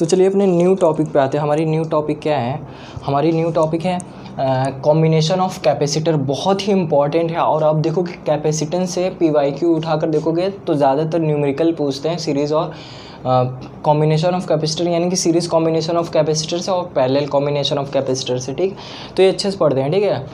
तो चलिए अपने न्यू टॉपिक पे आते हैं। हमारी न्यू टॉपिक क्या है? हमारी न्यू टॉपिक है कॉम्बिनेशन ऑफ कैपेसिटर। बहुत ही इंपॉर्टेंट है। और आप देखोगे कैपेसिटेंस से PYQ उठाकर देखोगे तो ज़्यादातर न्यूमेरिकल पूछते हैं सीरीज़ और कॉम्बिनेशन ऑफ कैपेसिटर, यानी कि सीरीज़ कॉम्बिनेशन ऑफ कैपेसिटर से और पैरेलल कॉम्बिनेशन ऑफ कैपेसिटर से। ठीक, तो ये अच्छे से पढ़ते हैं। ठीक है,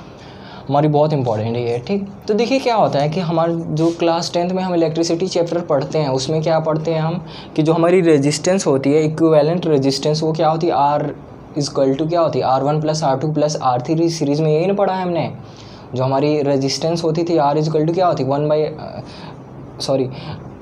हमारी बहुत इंपॉर्टेंट है ये। ठीक, तो देखिए क्या होता है कि हमारे जो क्लास 10th में हम इलेक्ट्रिसिटी चैप्टर पढ़ते हैं उसमें क्या पढ़ते हैं हम कि जो हमारी रेजिस्टेंस होती है, इक्विवेलेंट रेजिस्टेंस, वो क्या होती है? R इक्वल टू क्या होती है? R1 + R2 + R3। सीरीज़ में यही ना पढ़ा है हमने। जो हमारी रेजिस्टेंस होती थी R इक्वल टू क्या होती?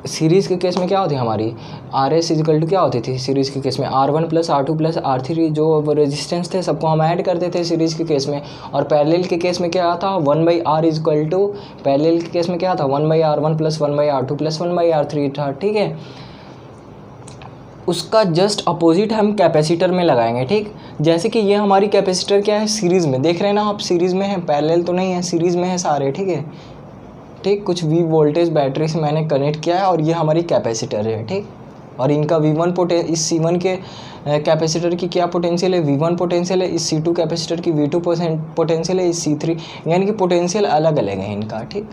सीरीज़ के केस में क्या होती है हमारी? RS इक्वल टू क्या होती थी सीरीज़ के केस में? R1 + R2 + R3। जो रेजिस्टेंस थे सबको हम ऐड करते थे सीरीज़ के केस में। और पैरेलल के केस में क्या था? 1/R इक्वल टू, पैरेलल के केस में क्या था? 1/R1 + 1/R2 + 1/R3 था। ठीक है, उसका जस्ट अपोजिट हम कैपेसिटर में लगाएंगे। ठीक, जैसे कि ये हमारी कैपेसिटर क्या है? सीरीज़ में देख रहे हैं ना आप, सीरीज़ में है, पैरेलल तो नहीं है, सीरीज़ में है सारे। ठीक है, ठीक, कुछ V वोल्टेज बैटरी से मैंने कनेक्ट किया है और ये हमारी कैपेसिटर है। ठीक, और इनका V1 इस C1 के कैपेसिटर की क्या पोटेंशियल है? V1 पोटेंशियल है। इस C2 कैपेसिटर की V2 पोटेंशियल है। इस C3, यानी कि पोटेंशियल अलग अलग है इनका। ठीक,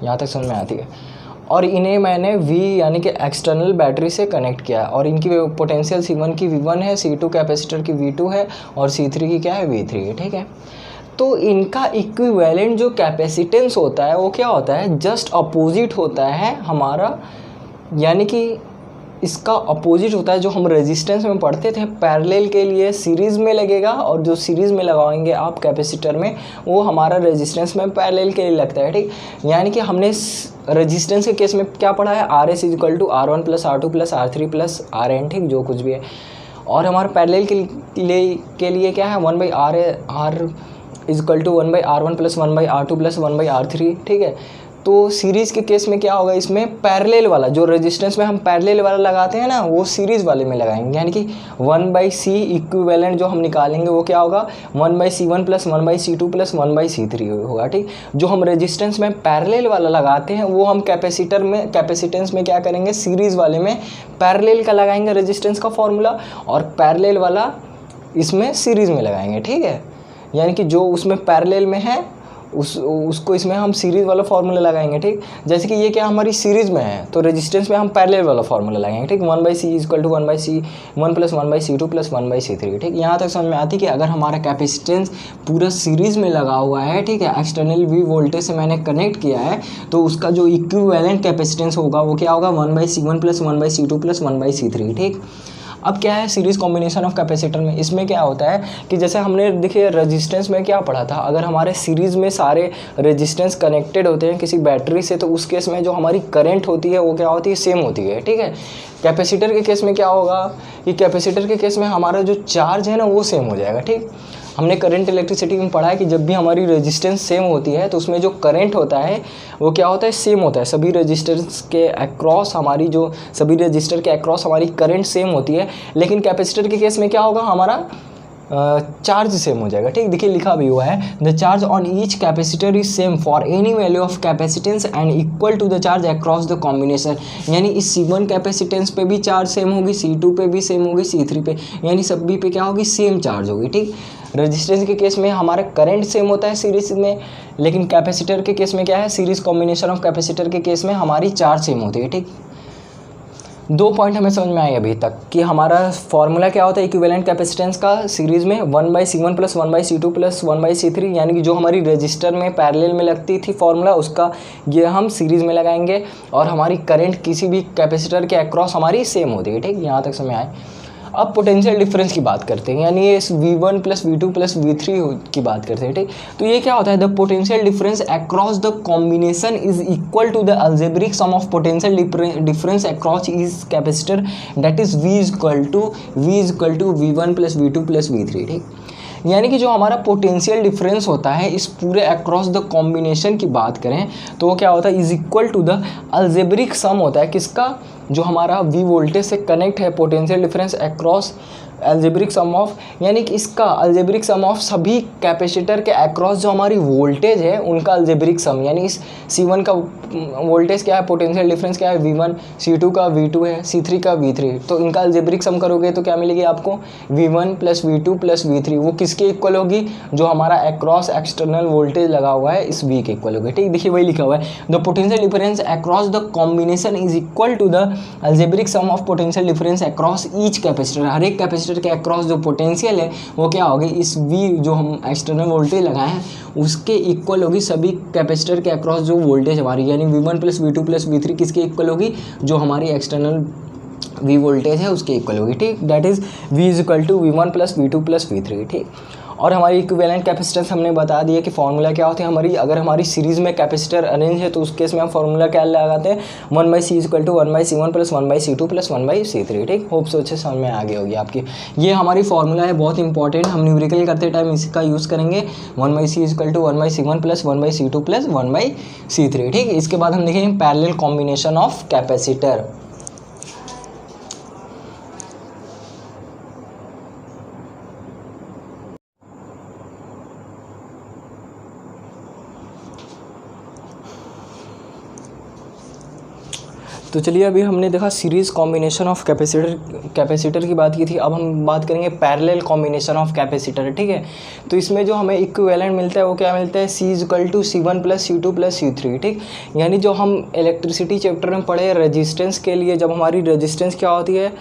यहाँ तक समझ में आती है। और इन्हें मैंने V यानी कि एक्सटर्नल बैटरी से कनेक्ट किया और इनकी पोटेंशियल C1 की V1 है, C2 कैपेसिटर की V2 है और C3 की क्या है? V3 है। ठीक है, तो इनका इक्विवेलेंट जो कैपेसिटेंस होता है वो क्या होता है? जस्ट अपोजिट होता है हमारा, यानी कि इसका अपोजिट होता है। जो हम रेजिस्टेंस में पढ़ते थे पैरेलल के लिए सीरीज़ में लगेगा, और जो सीरीज़ में लगाएंगे आप कैपेसिटर में वो हमारा रेजिस्टेंस में पैरेलल के लिए लगता है। ठीक, यानी कि हमने रेजिस्टेंस के केस में क्या पढ़ा है? RS equal to R1 + R2 + R3 + RN। ठीक, जो कुछ भी है। और हमारा पैरेलल के लिए क्या है? 1/R equal to 1/R1 + 1/R2 + 1/R3। ठीक है, तो सीरीज़ के केस में क्या होगा? इसमें पैरेलल वाला जो रेजिस्टेंस में हम पैरेलल वाला लगाते हैं ना, वो सीरीज़ वाले में लगाएंगे। यानी कि 1/C इक्विवेलेंट जो हम निकालेंगे वो क्या होगा? 1/C1 + 1/C2 + 1/C3 होगा। ठीक, जो हम रेजिस्टेंस में पैरेलल वाला लगाते हैं वो हम कैपेसिटेंस में क्या करेंगे? सीरीज़ वाले में पैरेलल का लगाएंगे रेजिस्टेंस का फॉर्मूला, और पैरेलल वाला इसमें सीरीज़ में लगाएंगे। ठीक है, यानी कि जो उसमें पैरेलल में है उसको इसमें हम सीरीज़ वाला फार्मूला लगाएंगे। ठीक, जैसे कि ये क्या हमारी सीरीज़ में है तो रेजिस्टेंस में हम पैरेलल वाला फार्मूला लगाएंगे। ठीक, 1/C equal to 1/C1 + 1/C2 + 1/C3। ठीक, यहाँ तक समझ में आती है कि अगर हमारा कैपेसिटेंस पूरा सीरीज़ में लगा हुआ है, ठीक है, एक्सटर्नल V वोल्टेज से मैंने कनेक्ट किया है, तो उसका जो इक्विवेलेंट कैपेसिटेंस होगा वो क्या होगा? 1/C1 + 1/C2 + 1/C3। ठीक, अब क्या है सीरीज़ कॉम्बिनेशन ऑफ कैपेसिटर में? इसमें क्या होता है कि जैसे हमने देखिए रेजिस्टेंस में क्या पढ़ा था, अगर हमारे सीरीज़ में सारे रेजिस्टेंस कनेक्टेड होते हैं किसी बैटरी से, तो उस केस में जो हमारी करंट होती है वो क्या होती है? सेम होती है। ठीक है, कैपेसिटर के केस में क्या होगा कि कैपेसिटर के केस में हमारा जो चार्ज है ना वो सेम हो जाएगा। ठीक, हमने करंट इलेक्ट्रिसिटी में पढ़ा है कि जब भी हमारी रेजिस्टेंस सेम होती है तो उसमें जो करंट होता है वो क्या होता है? सेम होता है। सभी रेजिस्टेंस के अक्रॉस सभी रजिस्टर के अक्रॉस हमारी करंट सेम होती है। लेकिन कैपेसिटर के केस में क्या होगा? हमारा चार्ज सेम हो जाएगा। ठीक, देखिए लिखा भी हुआ है, the charge on each capacitor is same for any value of capacitance and equal to the charge across the combination. यानी इस C1 कैपेसिटेंस पे भी चार्ज सेम होगी, C2 पे भी सेम होगी, C3 पे, यानी सभी पे क्या होगी? सेम चार्ज होगी। ठीक, रेजिस्टेंस के केस में हमारा करंट सेम होता है सीरीज में, लेकिन कैपेसिटर के केस में क्या है? सीरीज कॉम्बिनेशन ऑफ कैपेसिटर के केस में हमारी चार्ज सेम होती है। ठीक, 2 पॉइंट हमें समझ में आए अभी तक कि हमारा फॉर्मूला क्या होता है इक्विवेलेंट कैपेसिटेंस का सीरीज़ में? 1/C1 + 1/C2 + 1/C3, यानी कि जो हमारी रजिस्टर में पैरेलल में लगती थी फॉर्मूला, उसका ये हम सीरीज़ में लगाएंगे, और हमारी करंट किसी भी कैपेसिटर के अक्रॉस हमारी सेम होती है। ठीक, यहाँ तक समझ में आए। अब पोटेंशियल डिफरेंस की बात करते हैं, यानी ये V1 + V2 + V3 की बात करते हैं। ठीक, तो ये क्या होता है? The potential difference across the combination is equal to the algebraic sum of potential difference across each capacitor, that is V equal to V1 + V2 + V3। ठीक, यानी कि जो हमारा पोटेंशियल डिफरेंस होता है इस पूरे अक्रॉस द कॉम्बिनेशन की बात करें तो वो क्या होता है? Is equal to the algebraic sum होता है किसका? जो हमारा V वोल्टेज से कनेक्ट है potential difference across algebraic sum of, यानी कि इसका अलजेब्रिक सम ऑफ सभी कैपेसिटर के अक्रॉस जो हमारी वोल्टेज है उनका अलजेब्रिक सम, यानी इस C1 का वोल्टेज क्या है, पोटेंशियल डिफरेंस क्या है V1, C2 का V2 है, C3 का V3, तो इनका अलजेब्रिक सम करोगे तो क्या मिलेगी आपको V1 + V2 + V3, वो किसके इक्वल होगी, जो हमारा अक्रॉस एक्सटर्नल वोल्टेज लगा हुआ है इस V के इक्वल होगी। ठीक, देखिए वही लिखा हुआ है, the potential difference across the combination is equal to the algebraic sum of potential difference across each capacitor. हर एक कैपेसिटर के अक्रॉस जो पोटेंशियल है वो क्या होगी, इस V जो हम एक्सटर्नल वोल्टेज लगाए हैं उसके इक्वल होगी सभी कैपेसिटर के अक्रॉस जो वोल्टेज हमारी, यानी V1 + V2 + V3 किसके इक्वल होगी, जो हमारी एक्सटर्नल V वोल्टेज है उसके इक्वल होगी। ठीक, that is V = V1 + V2 + V3। ठीक, और हमारी इक्विवेलेंट कैपेसिटेंस हमने बता दिया कि फॉर्मूला क्या होती है हमारी, अगर हमारी सीरीज़ में कैपेसिटर अरेंज है तो उस केस में हम फॉर्मूला क्या लगाते हैं, 1/C = 1/C1 + 1/C2 + 1/C3। ठीक, होप सो अच्छे समझ में आ गई होगी आपकी। ये हमारी फॉर्मूला है, बहुत इंपॉर्टेंट, हम न्यूमेरिकल करते टाइम इसका यूज़ करेंगे, 1/C = 1/C1 + 1/C2 + 1/C3। ठीक, इसके बाद हम देखेंगे पैरेलल कॉम्बिनेशन ऑफ कैपेसिटर। तो चलिए अभी हमने देखा सीरीज़ कॉम्बिनेशन ऑफ कैपेसिटर की बात की थी, अब हम बात करेंगे पैरेलल कॉम्बिनेशन ऑफ कैपेसिटर। ठीक है, तो इसमें जो हमें इक्विवेलेंट मिलता है वो क्या मिलता है, C = C1 + C2 + C3। ठीक, यानी जो हम इलेक्ट्रिसिटी चैप्टर में पढ़े रेजिस्टेंस के लिए, जब हमारी रेजिस्टेंस क्या होती है,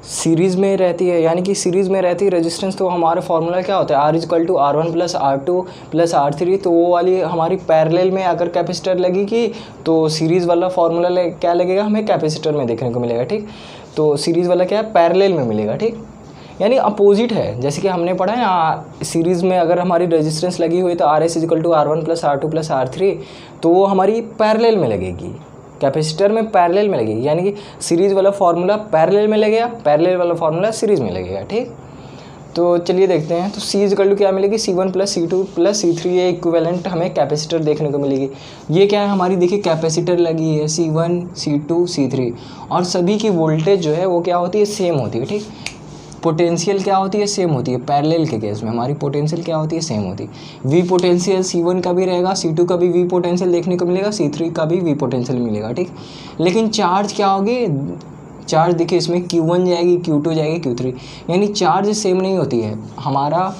सीरीज़ में रहती है, यानी कि सीरीज़ में रहती है रेजिस्टेंस, तो हमारा फॉर्मूला क्या होता है, R = R1 + R2 + R3। तो वो वाली हमारी पैरेलल में अगर कैपेसिटर लगेगी तो सीरीज़ वाला फॉर्मूला क्या लगेगा हमें कैपेसिटर में देखने को मिलेगा। ठीक, तो सीरीज़ वाला क्या है, पैरेलल में मिलेगा। ठीक, यानी अपोजिट है, जैसे कि हमने पढ़ा है सीरीज़ में अगर हमारी रेजिस्टेंस लगी हुई तो RS = R1 + R2 + R3, तो वो हमारी पैरेलल में लगेगी, कैपेसिटर में पैरेलल में लगेगी, यानी कि सीरीज़ वाला फार्मूला पैरेलल में लगेगा, पैरेलल वाला फार्मूला सीरीज़ में लगेगा। ठीक, तो चलिए देखते हैं, तो C = क्या मिलेगी, C1 + C2 + C3, ये इक्विवेलेंट हमें कैपेसिटर देखने को मिलेगी। ये क्या है हमारी, देखिए कैपेसिटर लगी है C1 C2 C3, और सभी की वोल्टेज जो है वो क्या होती है, सेम होती है। ठीक, पोटेंशियल क्या होती है, सेम होती है, पैरेलल के केस में हमारी पोटेंशियल क्या होती है, सेम होती है। V पोटेंशियल C1 का भी रहेगा, C2 का भी V पोटेंशियल देखने को मिलेगा, C3 का भी V पोटेंशियल मिलेगा। ठीक, लेकिन चार्ज क्या होगी, चार्ज देखिए इसमें Q1 जाएगी, Q2 जाएगी, Q3, यानी चार्ज सेम नहीं होती है। हमारा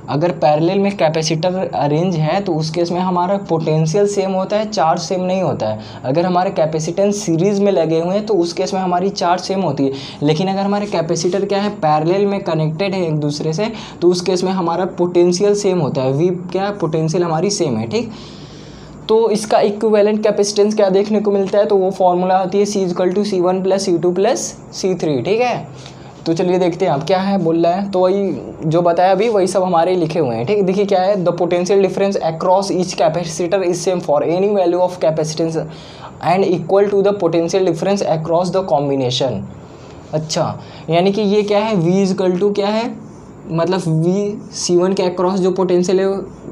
अगर पैरेलल में कैपेसिटर अरेंज है तो उस केस में हमारा पोटेंशियल सेम होता है, चार्ज सेम नहीं होता है। अगर हमारे कैपेसिटेंस सीरीज़ में लगे हुए हैं तो उस केस में हमारी चार्ज सेम होती है, लेकिन अगर हमारे कैपेसिटर क्या है, पैरेलल में कनेक्टेड है एक दूसरे से, तो उस केस में हमारा पोटेंशियल सेम होता है, V क्या है, पोटेंशियल हमारी सेम है। ठीक, तो इसका इक्विवेलेंट कैपेसिटेंस क्या देखने को मिलता है, तो वो फॉर्मूला आती है C = C1 + C2 + C3। ठीक है, तो चलिए देखते हैं आप क्या है बोल रहा है, तो वही जो बताया अभी वही सब हमारे लिखे हुए हैं। ठीक, देखिए क्या है, the potential difference across each capacitor is same for any value of capacitance and equal to the potential difference across the combination. अच्छा, यानी कि ये क्या है, V = क्या है, मतलब V C1 के अक्रॉस जो पोटेंशियल है,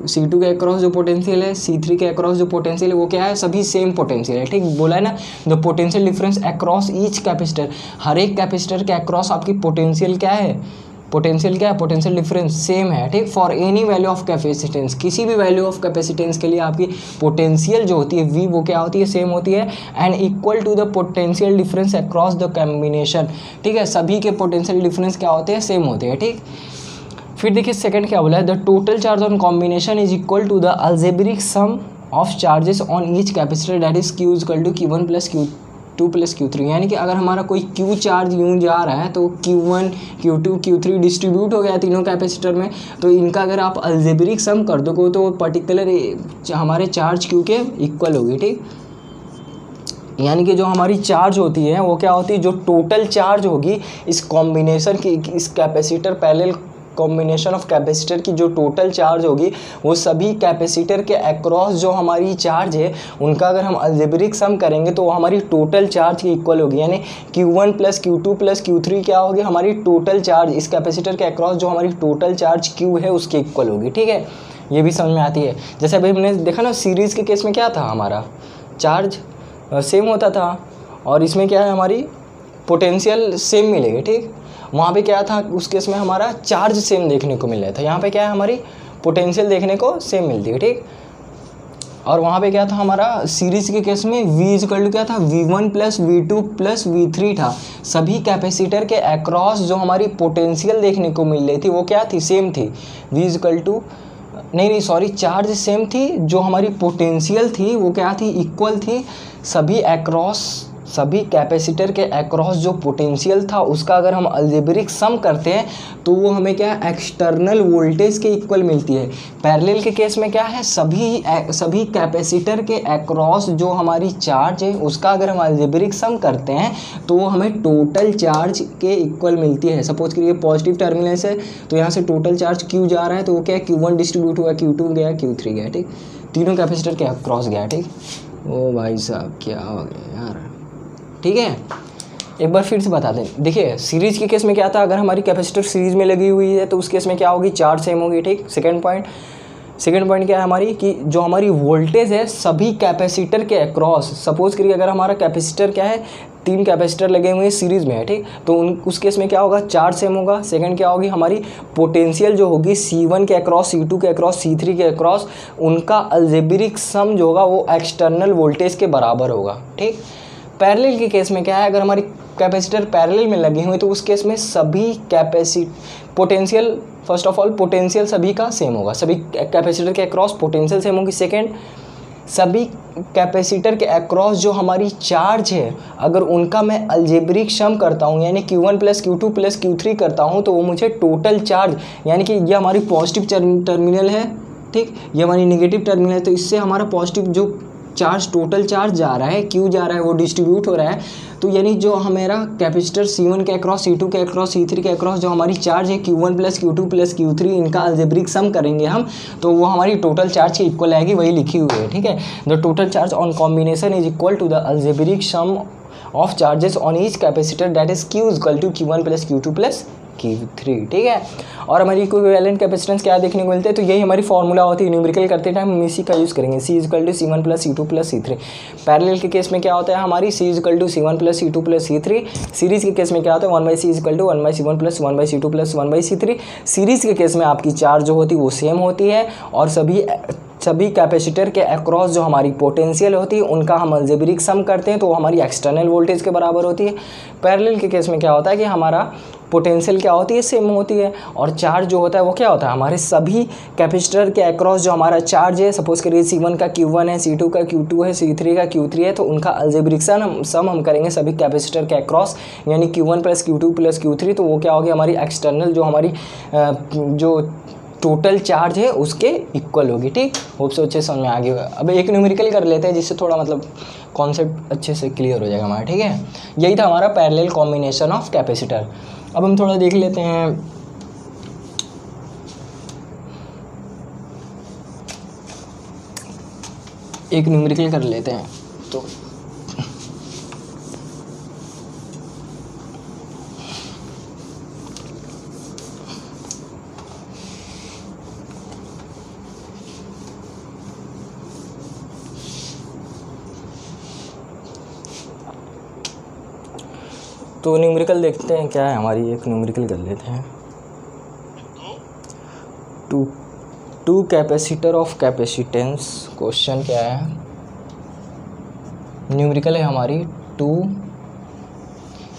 C2 के अक्रॉस जो पोटेंशियल है, C3 के अक्रॉस जो पोटेंशियल है, वो क्या है, सभी सेम पोटेंशियल है। ठीक, बोला है ना, the potential difference across each capacitor, हर एक कैपेसिटर के अक्रॉस आपकी पोटेंशियल क्या है, पोटेंशियल क्या है, पोटेंशियल डिफरेंस सेम है। ठीक, for any value of capacitance, किसी भी वैल्यू ऑफ कैपेसिटेंस के लिए आपकी पोटेंशियल जो होती है V वो क्या होती है, सेम होती है, and equal to the potential difference across the combination. ठीक है, सभी के पोटेंशियल डिफरेंस क्या होते हैं, सेम होते हैं। ठीक, फिर देखिए सेकंड क्या बोला है, the total charge on combination is equal to the algebraic sum of charges on each capacitor, that is Q = Q1 + Q2 + Q3। यानी कि अगर हमारा कोई Q चार्ज यूँ जा रहा है तो Q1 Q2 Q3 डिस्ट्रीब्यूट हो गया तीनों कैपेसिटर में, तो इनका अगर आप अलजेब्रिक सम कर दोगे तो पर्टिकुलर हमारे चार्ज Q के इक्वल होगी। ठीक, यानी कि जो हमारी चार्ज होती है वो क्या होती है, जो टोटल चार्ज होगी इस कॉम्बिनेशन की, इस capacitor parallel combination of capacitor की जो टोटल चार्ज होगी वो सभी कैपेसिटर के अक्रॉस जो हमारी चार्ज है उनका अगर हम अलजेब्रिक सम करेंगे तो वो हमारी टोटल चार्ज की इक्वल होगी। यानी Q1 + Q2 + Q3 क्या होगी, हमारी टोटल चार्ज इस कैपेसिटर के अक्रॉस जो हमारी टोटल चार्ज Q है उसके इक्वल होगी। ठीक है, ये भी समझ में आती है। जैसे अभी हमने देखा ना, सीरीज़ के केस में क्या था, हमारा चार्ज सेम होता था, और इसमें क्या है, हमारी पोटेंशियल सेम मिलेगी, ठीक। वहाँ पे क्या था, उस केस में हमारा चार्ज सेम देखने को मिल रहा था, यहाँ पे क्या है हमारी पोटेंशियल देखने को सेम मिलती है, ठीक। और वहाँ पे क्या था हमारा सीरीज के केस में v इक्वल टू क्या था, v1 plus v2 plus v3 था। सभी कैपेसिटर के अक्रॉस जो हमारी पोटेंशियल देखने को मिल रही थी वो क्या थी, सेम थी। v इक्वल टू नहीं सॉरी, चार्ज सेम थी, जो हमारी पोटेंशियल थी वो क्या थी, इक्वल थी। सभी कैपेसिटर के अक्रॉस जो पोटेंशियल था उसका अगर हम अलजेब्रिक सम करते हैं तो वो हमें क्या है, एक्सटर्नल वोल्टेज के इक्वल मिलती है। पैरेलल के केस में क्या है, सभी कैपेसिटर के अक्रॉस जो हमारी चार्ज है उसका अगर हम अलजेब्रिक सम करते हैं तो वो हमें टोटल चार्ज के इक्वल मिलती है। सपोज करिए पॉजिटिव टर्मिनल है तो यहाँ से टोटल चार्ज Q जा रहा है तो वो क्या है, Q1 डिस्ट्रीब्यूट हुआ, Q2 गया, Q3 गया, ठीक। तीनों कैपेसिटर के अक्रॉस गया, ठीक। ओ भाई साहब क्या हो गया यार, ठीक है। एक बार फिर से बता दें, देखिए सीरीज के केस में क्या था, अगर हमारी कैपेसिटर सीरीज में लगी हुई है तो उस केस में क्या होगी, चार्ज सेम होगी, ठीक। सेकंड पॉइंट क्या है हमारी, कि जो हमारी वोल्टेज है सभी कैपेसिटर के अक्रॉस, सपोज करिए अगर हमारा कैपेसिटर क्या है, 3 कैपेसिटर लगे हुए हैं सीरीज में है, ठीक। तो उस केस में क्या होगा, चार्ज सेम होगा। सेकंड क्या होगी, हमारी पोटेंशियल जो होगी C1 के अक्रॉस, C2 के अक्रॉस, C3 के अक्रॉस, उनका अलजेब्रिक सम जो होगा वो एक्सटर्नल वोल्टेज के बराबर होगा, ठीक। पैरेलल के केस में क्या है, अगर हमारी कैपेसिटर पैरेलल में लगी हुई तो उस केस में सभी potential, first of all potential सभी का सेम होगा, सभी कैपेसिटर के अक्रॉस पोटेंशियल सेम होगी। सेकंड, सभी कैपेसिटर के अक्रॉस जो हमारी चार्ज है अगर उनका मैं अलजेब्रिक सम करता हूँ यानी Q1 plus Q2 plus Q3 करता हूँ तो वो मुझे टोटल चार्ज, यानी कि ये हमारी पॉजिटिव टर्मिनल है, ठीक, ये हमारी नेगेटिव टर्मिनल है, तो इससे हमारा पॉजिटिव जो चार्ज, टोटल चार्ज जा रहा है, Q जा रहा है, वो डिस्ट्रीब्यूट हो रहा है। तो यानी जो हमारा कैपेसिटर C1 के अक्रॉस, C2 के अक्रॉस, C3 के अक्रॉस जो हमारी चार्ज है Q1 plus Q2 plus Q3, इनका अलजेब्रिक सम करेंगे हम तो वो हमारी टोटल चार्ज के इक्वल आएगी, वही लिखी हुई है, ठीक है। The total charge on combination is equal to the algebraic sum of charges on each capacitor, that is Q equal to Q1 plus Q2 plus Q3, ठीक है। और हमारी इक्विवेलेंट कैपेसिटेंस क्या देखने को मिलते हैं, तो यही हमारी फॉर्मूला होती है, न्यूमेरिकल करते टाइम हम इसी का यूज़ करेंगे, C equal to C1 plus C2 plus C3। Parallel के केस में क्या होता है हमारी C equal to C1 plus C2 plus C3। Series के केस में क्या होता है 1/C equal to 1/C1 plus 1/C2 plus 1/C3। Series के केस में आपकी चार्ज जो होती है वो सेम होती है और सभी कैपेसिटर के अक्रॉस जो हमारी पोटेंशियल होती है उनका हम अलजेब्रिक सम करते हैं तो वो हमारी एक्सटर्नल वोल्टेज के बराबर होती है। पैरेलल के केस में क्या होता है कि हमारा पोटेंशियल क्या होती है, सेम होती है, और चार्ज जो होता है वो क्या होता है, हमारे सभी कैपेसिटर के अक्रॉस जो हमारा चार्ज है, सपोज करिए C1 का Q1 है, C2 का Q2 है, C3 का Q3 है, तो उनका अलजेब्रिक सम हम करेंगे सभी कैपेसिटर के अक्रॉस, यानी Q1 plus Q2 plus Q3, तो वो क्या होगी हमारी एक्सटर्नल जो हमारी जो टोटल चार्ज है उसके इक्वल होगी, ठीक। होप से अच्छे समझ में आ गया। अब एक न्यूमेरिकल कर लेते हैं जिससे थोड़ा मतलब कॉन्सेप्ट अच्छे से क्लियर हो जाएगा हमारा, ठीक है। यही था हमारा पैरेलल कॉम्बिनेशन ऑफ कैपेसिटर। अब हम थोड़ा देख लेते हैं एक न्यूमेरिकल कर लेते हैं तो न्यूमेरिकल देखते हैं क्या है हमारी, एक न्यूमेरिकल कर लेते हैं। Two capacitor of capacitance, question क्या है, न्यूमेरिकल है हमारी टू,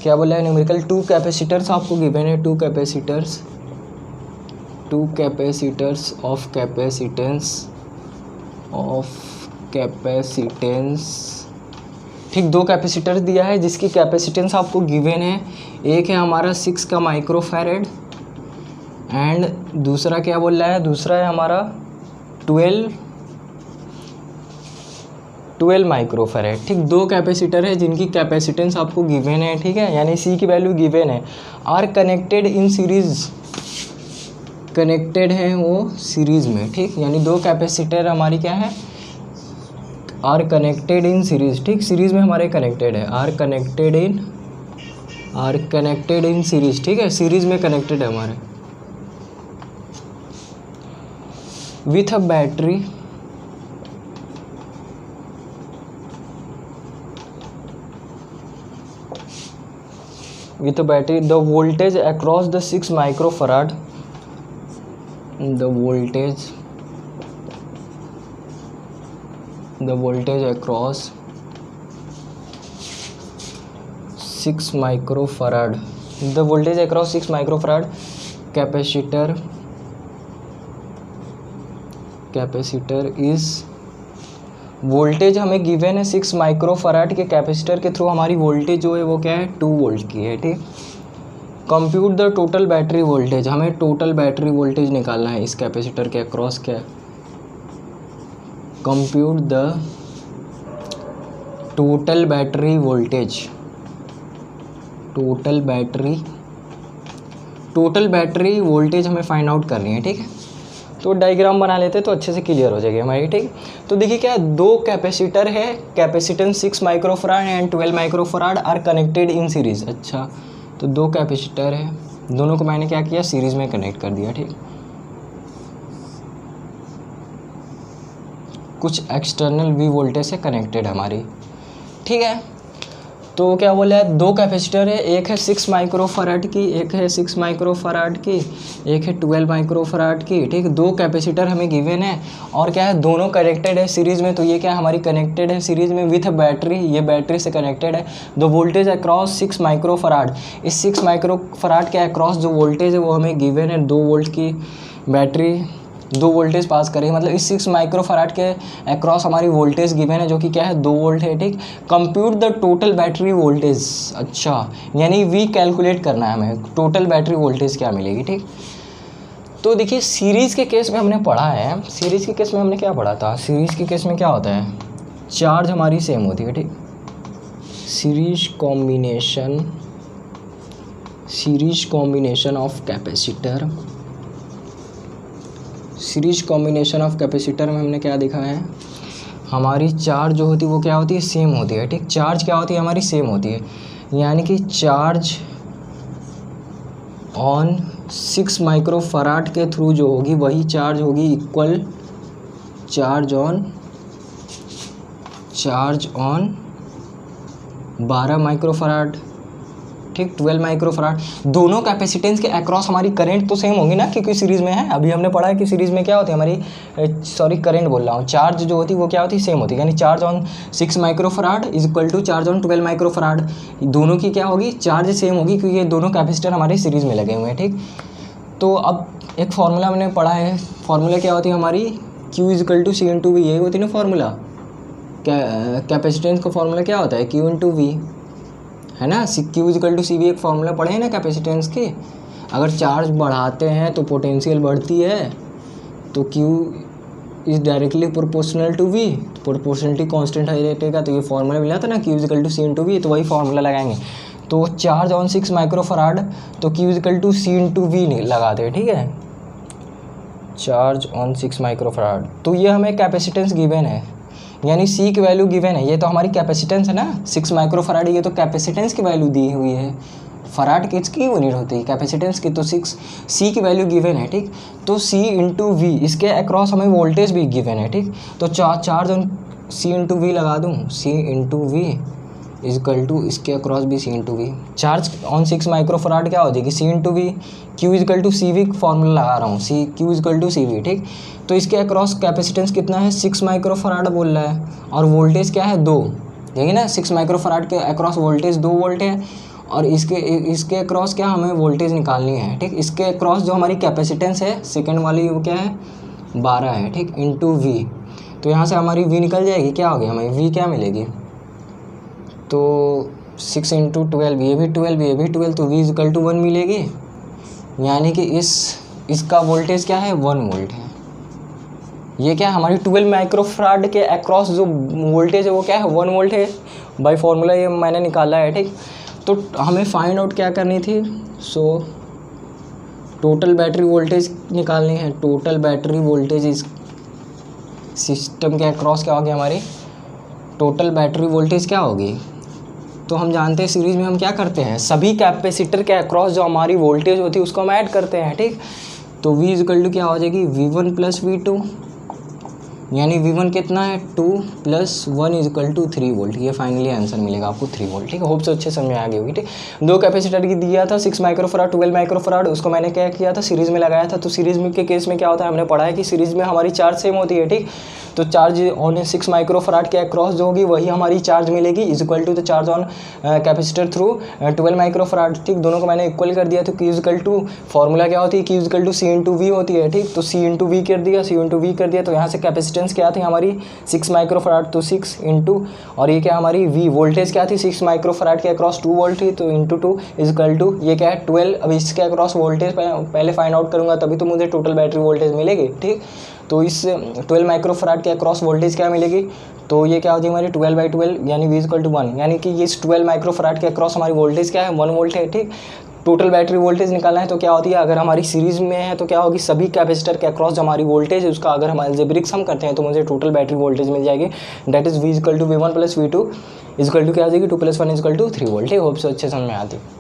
क्या बोला है न्यूमेरिकल, 2 कैपेसिटर्स आपको गिवन है, 2 कैपेसिटर्स ऑफ कैपेसिटेंस, ठीक। 2 कैपेसिटर दिया है जिसकी कैपेसिटेंस आपको गिवन है, एक है हमारा 6 का माइक्रोफैरेड एंड दूसरा क्या बोल रहा है, दूसरा है हमारा 12 माइक्रोफैरेड, ठीक। 2 कैपेसिटर है जिनकी कैपेसिटेंस आपको गिवन है, ठीक है, यानी C की वैल्यू गिवन है, are connected in series, connected है वो सीरीज़ में, ठीक। यानी 2 कैपेसिटर हमारी क्या है, आर कनेक्टेड इन सीरीज, ठीक, सीरीज में हमारे कनेक्टेड है, आर कनेक्टेड इन सीरीज, ठीक है, सीरीज में कनेक्टेड है हमारे, with a battery with a battery, the voltage across the 6 microfarad, the voltage across 6 microfarad, the voltage across 6 microfarad capacitor is, voltage हमें गिवन है 6 माइक्रोफराड के capacitor के through हमारी वोल्टेज जो है वो क्या है 2 वोल्ट की है, ठीक। Compute the total battery voltage, हमें टोटल बैटरी वोल्टेज निकालना है इस कैपेसिटर के अक्रॉस क्या, compute the total battery voltage, total battery voltage हमें फाइंड आउट करनी है, ठीक है। तो डायग्राम बना लेते तो अच्छे से क्लियर हो जाएगी हमारी, ठीक। तो देखिए क्या है, दो कैपेसिटर है, capacitance 6 microfarad and 12 microfarad are connected in series. अच्छा, तो दो कैपेसिटर है, दोनों को मैंने क्या किया सीरीज में कनेक्ट कर दिया, ठीक। कुछ एक्सटर्नल वी वोल्टेज से कनेक्टेड हमारी, ठीक है। तो क्या बोला है, दो कैपेसिटर है, एक है 6 माइक्रोफराड की, एक है 6 माइक्रोफराड की, एक है 12 माइक्रोफराड की, ठीक। दो कैपेसिटर हमें गिवन है और क्या है दोनों कनेक्टेड है सीरीज़ में। तो ये क्या हमारी कनेक्टेड है सीरीज़ में विथ बैटरी, ये बैटरी से कनेक्टेड है। द वोल्टेज अक्रॉस 6 माइक्रोफराड, इस 6 माइक्रोफराड के अक्रॉस जो वोल्टेज है वो हमें गिवन है 2 वोल्ट की बैटरी, 2 वोल्टेज पास करेगी, मतलब इस 6 माइक्रोफराड के अक्रॉस हमारी वोल्टेज गिवन है जो कि क्या है 2 वोल्ट है, ठीक। Compute the total battery voltage, अच्छा यानी वी कैलकुलेट करना है हमें, टोटल बैटरी वोल्टेज क्या मिलेगी, ठीक। तो देखिए सीरीज़ के केस में हमने पढ़ा है, सीरीज़ के केस में हमने क्या पढ़ा था, सीरीज़ के केस में क्या होता है, चार्ज हमारी सेम होती है, ठीक। Series combination of capacitor, series combination of capacitor में हमने क्या देखा है, हमारी चार्ज जो होती है वो क्या होती है सेम होती है, ठीक। चार्ज क्या होती है हमारी सेम होती है, यानी कि चार्ज ऑन 6 माइक्रोफराड के थ्रू जो होगी वही चार्ज होगी इक्वल चार्ज ऑन 12 माइक्रोफराड, ठीक, 12 माइक्रोफराड। दोनों कैपेसिटेंस के अक्रॉस हमारी करंट तो सेम होगी ना, क्योंकि सीरीज़ में है। अभी हमने पढ़ा है कि सीरीज़ में क्या होती है हमारी, करंट बोल रहा हूँ, चार्ज जो होती है वो क्या होती है सेम होती है, यानी charge on 6 microfarad is equal to charge on 12 microfarad. दोनों की क्या होगी, चार्ज सेम होगी, क्योंकि ये दोनों कैपेसिटर हमारे सीरीज़ में लगे हुए हैं, ठीक। तो अब एक फार्मूला हमने पढ़ा है, फार्मूला क्या होती है हमारी, Q is equal to C into V, यही होती है ना फार्मूला, कैपेसिटेंस का फार्मूला क्या होता है Q इंटू वी, है ना। Q इक्वल टू CV एक फार्मूला पढ़े हैं ना कैपेसिटेंस के, अगर चार्ज बढ़ाते हैं तो पोटेंशियल बढ़ती है, तो Q is directly proportional to V, proportionality constant है रहेगा। तो ये फार्मूला मिला था ना Q equal to C into V, तो वही फार्मूला लगाएंगे। तो चार्ज ऑन 6 माइक्रोफराड, तो Q equal to C into V लगाते हैं, ठीक है, चार्ज ऑन 6 माइक्रोफराड। तो ये हमें कैपेसिटेंस गिवन है, यानी C की वैल्यू गिवन है, ये तो हमारी कैपेसिटेंस है ना 6 माइक्रोफराड, ये तो कैपेसिटेंस की वैल्यू दी हुई है, फराड किसकी यूनिट होती है कैपेसिटेंस की, तो 6 C की वैल्यू गिवन है, ठीक। तो C इंटू वी, इसके अक्रॉस हमें वोल्टेज भी गिवन है, ठीक। तो charge on C into V लगा दूँ, C into V is equal to इसके अक्रॉस भी C into V, charge on 6 microfarad क्या हो जाएगी C into V, Q is equal to C V formula लगा रहा हूँ, Q is equal to C V, ठीक। तो इसके अक्रॉस कैपेसिटेंस कितना है 6 माइक्रोफराड बोल रहा है, और वोल्टेज क्या है 2, देखिए ना 6 माइक्रोफराड के अक्रॉस वोल्टेज 2 वोल्ट है, और इसके अक्रॉस क्या हमें वोल्टेज निकालनी है, ठीक। इसके अक्रॉस जो हमारी कैपेसिटेंस है सेकेंड वाली वो क्या है 12 है, ठीक, इंटू वी। तो यहाँ से हमारी वी निकल जाएगी, क्या हो गया हमें वी क्या मिलेगी, तो 6 इंटू 12, ये भी 12, ये भी 12, तो वी इज इक्वल टू 1 मिलेगी, यानी कि इसका वोल्टेज क्या है 1 वोल्ट है। ये क्या हमारी 12 माइक्रोफराड के अक्रॉस जो वोल्टेज है वो क्या है 1 वोल्ट है, बाय फार्मूला ये मैंने निकाला है, ठीक। तो हमें फाइंड आउट क्या करनी थी, सो टोटल बैटरी वोल्टेज निकालनी है, टोटल बैटरी वोल्टेज इस सिस्टम के अक्रॉस क्या होगी हमारी, टोटल बैटरी वोल्टेज क्या होगी। तो हम जानते हैं सीरीज़ में हम क्या करते हैं, सभी कैपेसिटर के अक्रॉस जो हमारी वोल्टेज होती है उसको हम ऐड करते हैं, ठीक। तो V इक्वल टू क्या हो जाएगी V1 प्लस V2 यानी V1 कितना है 2 + 1 = 3 वोल्ट। ये फाइनली आंसर मिलेगा आपको 3 वोल्ट। ठीक है, होप से अच्छे समझ में आ गई होगी। ठीक, दो कैपेसिटर की दिया था 6 माइक्रोफराड 12 माइक्रोफराड, उसको मैंने क्या किया था सीरीज़ में लगाया था। तो सीरीज़ में के केस में क्या होता है, हमने पढ़ा है कि सीरीज़ में हमारी चार्ज सेम होती है। ठीक, तो चार्ज ऑन 6 माइक्रोफराड के अक्रॉस जो होगी वही हमारी चार्ज मिलेगी, equal to the charge on capacitor through 12 microfarad. ठीक, दोनों को मैंने इक्वल कर दिया। तो Q इक्वल टू फॉर्मूला क्या होती है, Q इक्वल टू C/V होती है। ठीक, तो C/V कर दिया, C/V कर दिया। तो यहाँ से कैपेसिटेंस क्या थी हमारी 6 माइक्रोफराड, तो 6 इंटू, और ये क्या हमारी V वोल्टेज क्या थी 6 माइक्रोफराड के अक्रॉस 2 वोल्ट थी, तो इंटू 2 इक्वल टू ये क्या है 12। अब इसके अक्रॉस वोल्टेज पहले फाइंड आउट करूँगा तभी तो मुझे टोटल बैटरी वोल्टेज मिलेगी। ठीक, तो इस 12 माइक्रोफराड के अक्रॉस वोल्टेज क्या मिलेगी, तो ये क्या हो जाएगी हमारी 12/12 यानी V इक्वल टू 1, यानी कि इस 12 माइक्रोफराड के अक्रॉस हमारी वोल्टेज क्या है 1 वोल्ट है। ठीक, टोटल बैटरी वोल्टेज निकालना है तो क्या होती है, अगर हमारी सीरीज़ में है तो क्या होगी सभी कैपेसिटर के अक्रॉस जो हमारी वोल्टेज है उसका अगर हम अलजेब्रिक सम करते हैं तो मुझे टोटल बैटरी वोल्टेज मिल जाएगी। That is V equal to V1 + V2 equal to क्या आ जाएगी 2 + 1 = 3 वोल्ट। होप से अच्छे समझ में आती है।